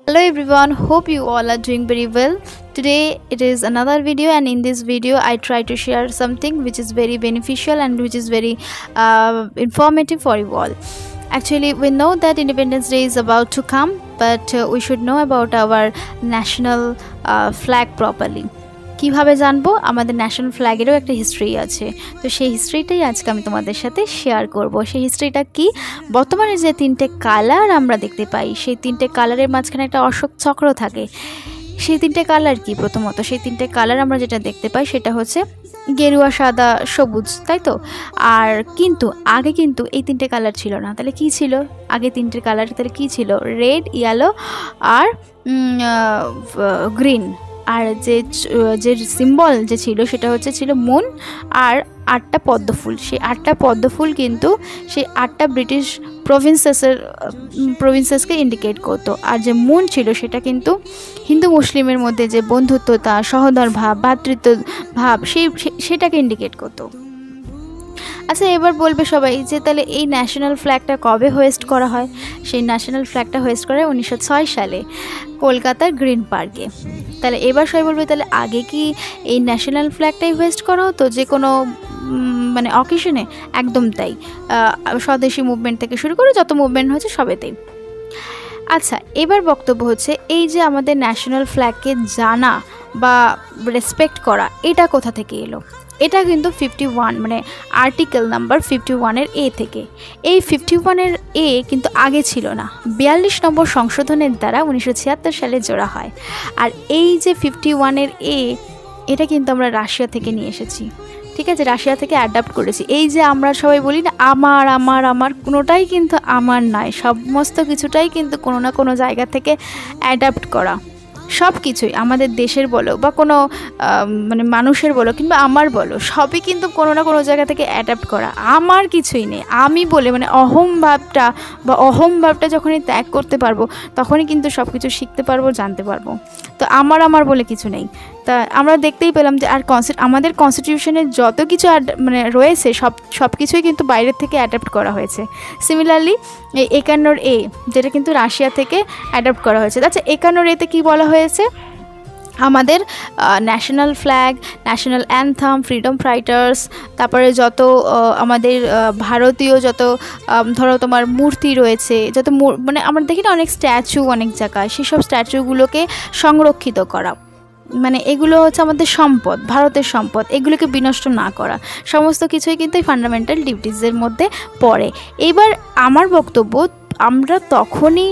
Hello everyone, hope you all are doing very well. Today it is another video, and in this video I try to share something which is very beneficial and which is very informative for you all. Actually, we know that Independence Day is about to come, but we should know about our national flag properly. কিভাবে জানবো? আমাদের national ফ্ল্যাগেরও একটা history আছে, তো সেই হিস্ট্রিটাই আজকে আমি তোমাদের সাথে শেয়ার করব। সেই হিস্ট্রিটা কি? বর্তমানে যে তিনটে কালার আমরা দেখতে পাই, সেই তিনটে কালারের মাঝখানে একটা অশোক চক্র থাকে। সেই তিনটে কালার কি? প্রথমত সেই তিনটে কালার আমরা যেটা দেখতে পাই সেটা হচ্ছে গেরুয়া, সাদা, সবুজ, তাই তো? আর কিন্তু আগে কিন্তু এই তিনটে কালার ছিল না। তাহলে কি ছিল আগে তিনটে কালার? তাহলে কি ছিল? রেড, ইয়েলো আর গ্রিন। আর যে সিম্বল যে ছিল সেটা ছিল মুন আর 8টা পদ্ম ফুল। সেই 8টা পদ্ম ফুল কিন্তু সেই 8টা ব্রিটিশ প্রভিন্সেসকে ইন্ডিকেট করতো। আর যে মুন ছিল সেটা কিন্তু হিন্দু মুসলিমের মধ্যে যে বন্ধুত্বতা, সহোদর ভাব, ভ্রাতৃত্ব ভাব সেটাকে ইন্ডিকেট করতো। আচ্ছা, এবার বলবে সবাই যে তাহলে এই ন্যাশনাল ফ্ল্যাগটা কবে হোয়েস্ট করা হয়? সেই ন্যাশনাল ফ্ল্যাগটা হোয়েস্ট করা হয় 1906 সালে কলকাতার গ্রিন পার্কে। তাহলে এবার সবাই বলবে তাহলে আগে কি এই ন্যাশনাল ফ্ল্যাগটাই হোয়েস্ট করা হতো যে কোনো মানে অকেশনে? একদম তাই। স্বদেশী মুভমেন্ট থেকে শুরু করে যত মুভমেন্ট হয়েছে সবেতেই। আচ্ছা, এবার বক্তব্য হচ্ছে এই যে আমাদের ন্যাশনাল ফ্ল্যাগকে জানা বা রেসপেক্ট করা, এটা কোথা থেকে এলো? এটা কিন্তু 51 মানে আর্টিকেল নাম্বার 51-এর এ থেকে। এই 51-এর এ কিন্তু আগে ছিল না, 42 নম্বর সংশোধনের দ্বারা 1976 সালে জোড়া হয়। আর এই যে 51-এর এ, এটা কিন্তু আমরা রাশিয়া থেকে নিয়ে এসেছি, ঠিক আছে? রাশিয়া থেকে অ্যাডাপ্ট করেছি। এই যে আমরা সবাই বলি না আমার আমার আমার, কোনোটাই কিন্তু আমার নয়, সমস্ত কিছুটাই কিন্তু কোনো না কোনো জায়গা থেকে অ্যাডাপ্ট করা। সব কিছুই আমাদের দেশের বলো বা কোনো মানে মানুষের বলো কিংবা আমার বলো, সবই কিন্তু কোনো না কোনো জায়গা থেকে অ্যাডাপ্ট করা। আমার কিছুই নেই, আমি বলে মানে অহংভাবটা যখনই ত্যাগ করতে পারবো তখনই কিন্তু সব কিছু শিখতে পারবো, জানতে পারবো। তো আমার বলে কিছু নেই। তা আমরা দেখতেই পেলাম যে আর আমাদের কনস্টিটিউশনের যত কিছু মানে রয়েছে সব কিছুই কিন্তু বাইরের থেকে অ্যাডাপ্ট করা হয়েছে। সিমিলারলি এই 51-এর এ, যেটা কিন্তু রাশিয়া থেকে অ্যাডাপ্ট করা হয়েছে। আচ্ছা, 51-এর এতে কী বলা হয়েছে? আমাদের national flag, national anthem, freedom fighters, তারপরে যত আমাদের ভারতীয় যত ধরো তোমার মূর্তি রয়েছে, যত মানে আমরা দেখি না অনেক স্ট্যাচু অনেক জায়গায়, সেসব স্ট্যাচুগুলোকে সংরক্ষিত করা। মানে এগুলো হচ্ছে আমাদের সম্পদ, ভারতের সম্পদ, এগুলোকে বিনষ্ট না করা, সমস্ত কিছুই কিন্তু এই ফান্ডামেন্টাল ডিউটিসের মধ্যে পড়ে। এবার আমার বক্তব্য, আমরা তখনই